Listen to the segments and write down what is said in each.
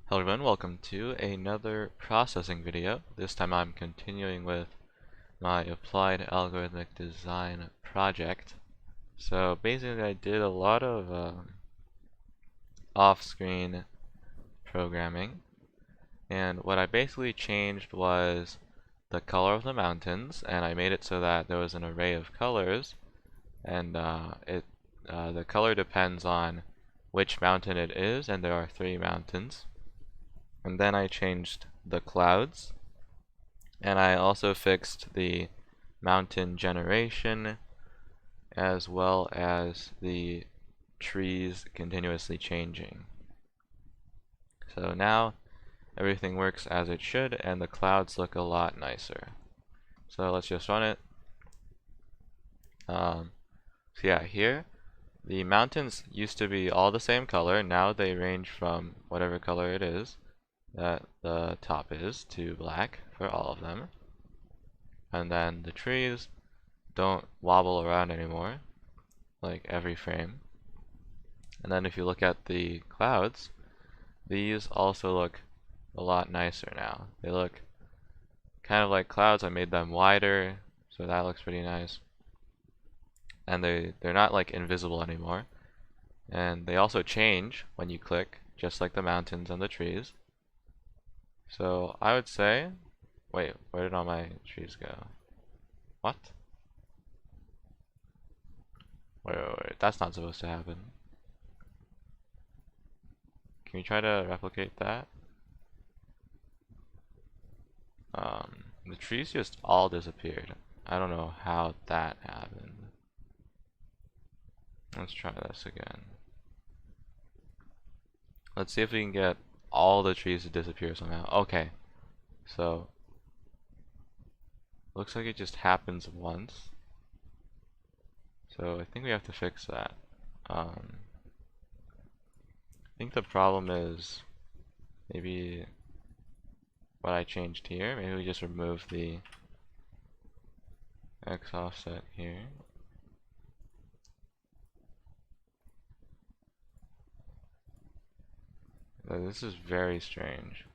Hello everyone, welcome to another processing video. This time I'm continuing with my applied algorithmic design project. So basically I did a lot of off-screen programming, and what I basically changed was the color of the mountains, and I made it so that there was an array of colors, and the color depends on which mountain it is, and there are 3 mountains. And then I changed the clouds, and I also fixed the mountain generation as well as the trees continuously changing. So now everything works as it should, and the clouds look a lot nicer. So let's just run it. So yeah, here the mountains used to be all the same color. Now they range from whatever color it is that the top is to black for all of them. And then the trees don't wobble around anymore, like every frame. And then if you look at the clouds, these also look a lot nicer now. They look kind of like clouds. I made them wider, so that looks pretty nice. And they're not like invisible anymore. And they also change when you click, just like the mountains and the trees. So I would say, wait, where did all my trees go? What? Wait, that's not supposed to happen. Can we try to replicate that? The trees just all disappeared. I don't know how that happened. Let's try this again. Let's see if we can get all the trees to disappear somehow. Okay, so looks like it just happens once. So I think we have to fix that. I think the problem is maybe what I changed here. Maybe we just remove the X offset here. This is very strange.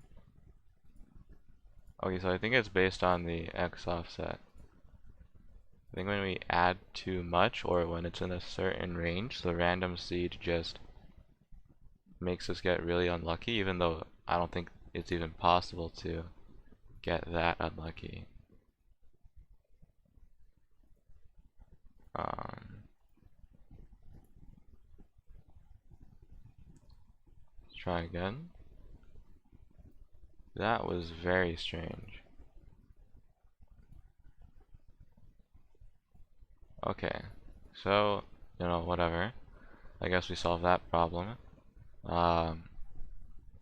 Okay, so I think it's based on the X offset. I think when we add too much, or when it's in a certain range, the random seed just makes us get really unlucky, even though I don't think it's even possible to get that unlucky. Let's try again. That was very strange. Okay, so, whatever. I guess we solved that problem.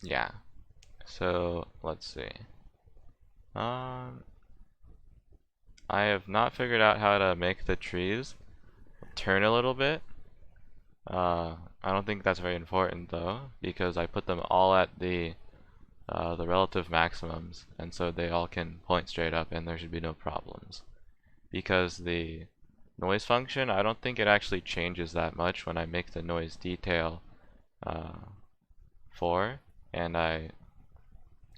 Yeah. So, let's see. I have not figured out how to make the trees turn a little bit. I don't think that's very important though, because I put them all at the relative maximums, and so they all can point straight up and there should be no problems. Because the noise function, I don't think it actually changes that much when I make the noise detail 4 and I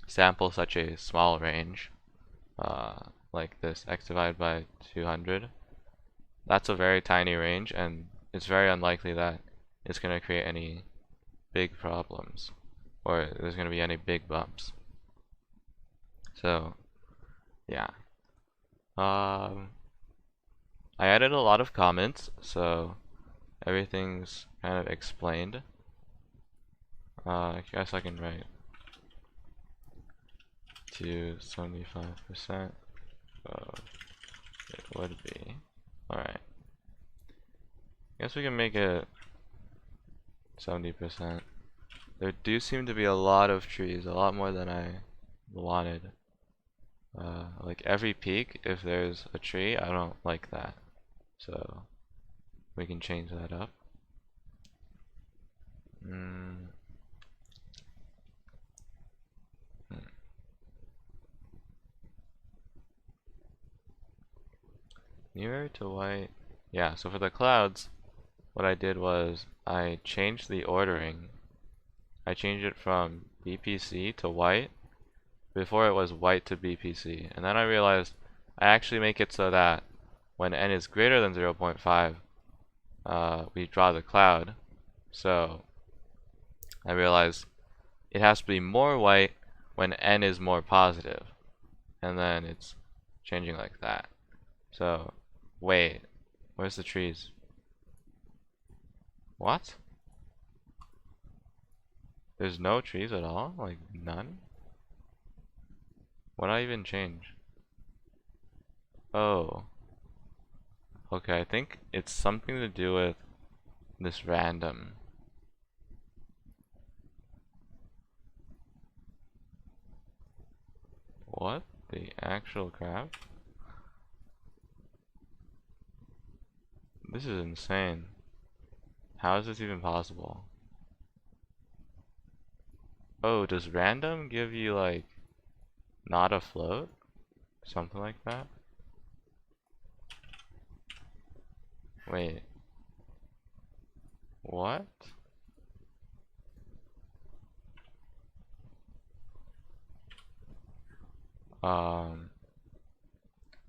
sample such a small range like this, x divided by 200. That's a very tiny range, and it's very unlikely that it's going to create any big problems or there's going to be any big bumps. So yeah, I added a lot of comments, so everything's kind of explained. I guess I can write to 75% of it would be. Alright. Guess we can make it 70%. There do seem to be a lot of trees, a lot more than I wanted. Like every peak, if there's a tree, I don't like that. So we can change that up. Nearer to white. Yeah, so for the clouds, what I did was I changed the ordering. I changed it from BPC to white before it was white to BPC. And then I realized I actually make it so that when n is greater than 0.5, we draw the cloud. So I realized it has to be more white when n is more positive. And then it's changing like that. So, wait, where's the trees? What? There's no trees at all? Like, none? What did I even change? Oh. Okay, I think it's something to do with this random. What the actual crap? This is insane. How is this even possible? Oh, does random give you like not a float? Something like that? Wait. What?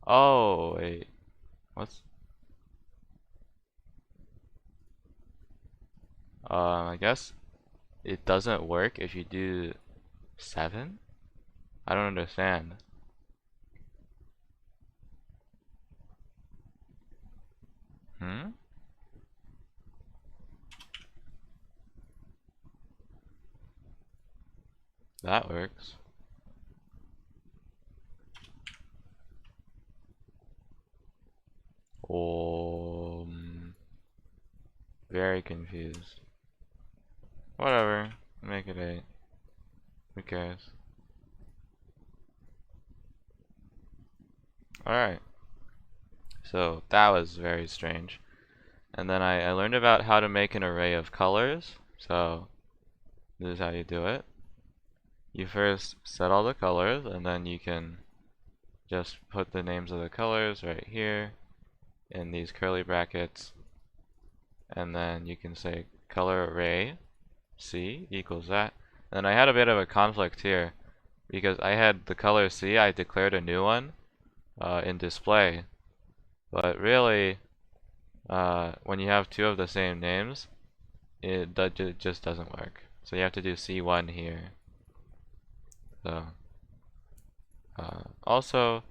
Oh, wait. What's I guess it doesn't work if you do 7? I don't understand. Hmm? That works. Very confused. Whatever. Make it 8. Who cares? Alright. So that was very strange. And then I learned about how to make an array of colors. So this is how you do it. You first set all the colors, and then you can just put the names of the colors right here in these curly brackets. And then you can say color array C equals that. And I had a bit of a conflict here because I had the color C, I declared a new one in display. But really, when you have two of the same names, it just doesn't work. So you have to do C1 here. So also,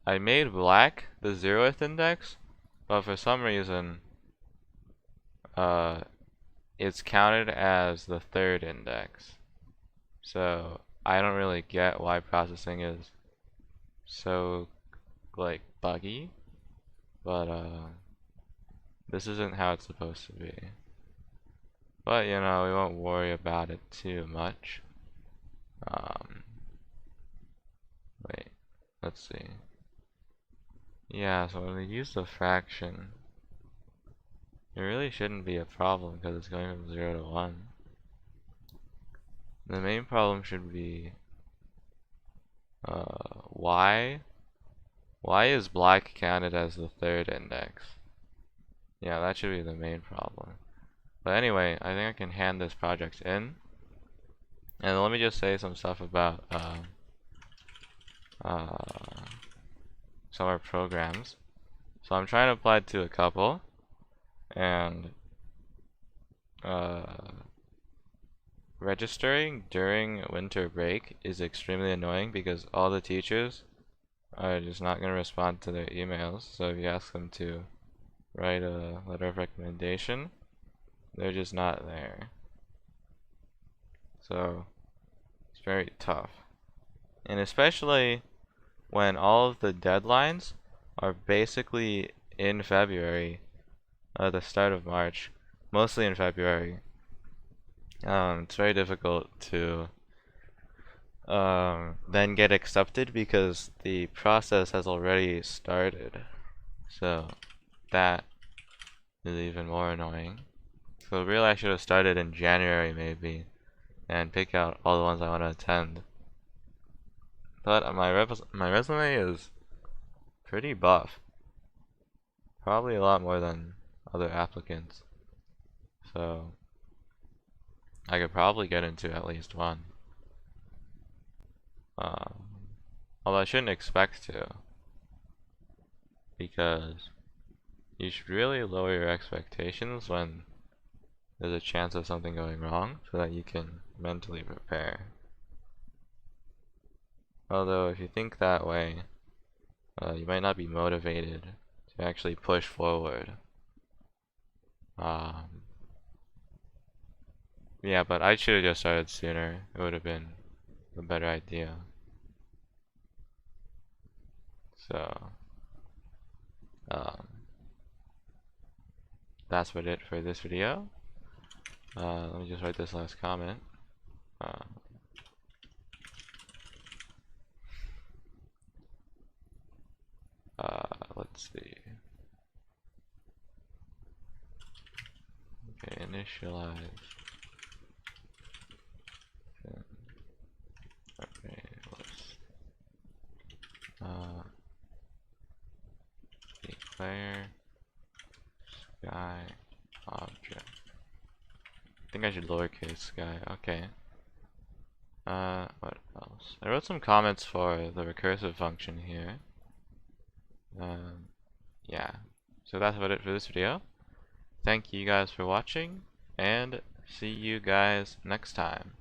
I made black the 0th index, but for some reason, it's counted as the 3rd index. So I don't really get why processing is so like buggy, but this isn't how it's supposed to be. But you know, we won't worry about it too much. Wait, let's see. Yeah, so when we use the fraction, it really shouldn't be a problem because it's going from 0 to 1. The main problem should be why is black counted as the 3rd index? Yeah, that should be the main problem. But anyway, I think I can hand this project in. And let me just say some stuff about some of our programs. So I'm trying to apply it to a couple, and registering during winter break is extremely annoying because all the teachers are just not going to respond to their emails. So if you ask them to write a letter of recommendation, they're just not there. So it's very tough. And especially when all of the deadlines are basically in February, the start of March, mostly in February. It's very difficult to then get accepted because the process has already started. So that is even more annoying. So really I should have started in January maybe and pick out all the ones I want to attend. But my resume is pretty buff. Probably a lot more than other applicants. So I could probably get into at least one. Although I shouldn't expect to, because you should really lower your expectations when there's a chance of something going wrong, so that you can mentally prepare. Although if you think that way, you might not be motivated to actually push forward. Yeah, but I should have just started sooner. It would have been a better idea. So, um, that's about it for this video. Let me just write this last comment. Let's see. Okay, initialize. Okay, let's declare sky object. I think I should lowercase sky. Okay. What else? I wrote some comments for the recursive function here. Yeah. So that's about it for this video. Thank you guys for watching, and see you guys next time.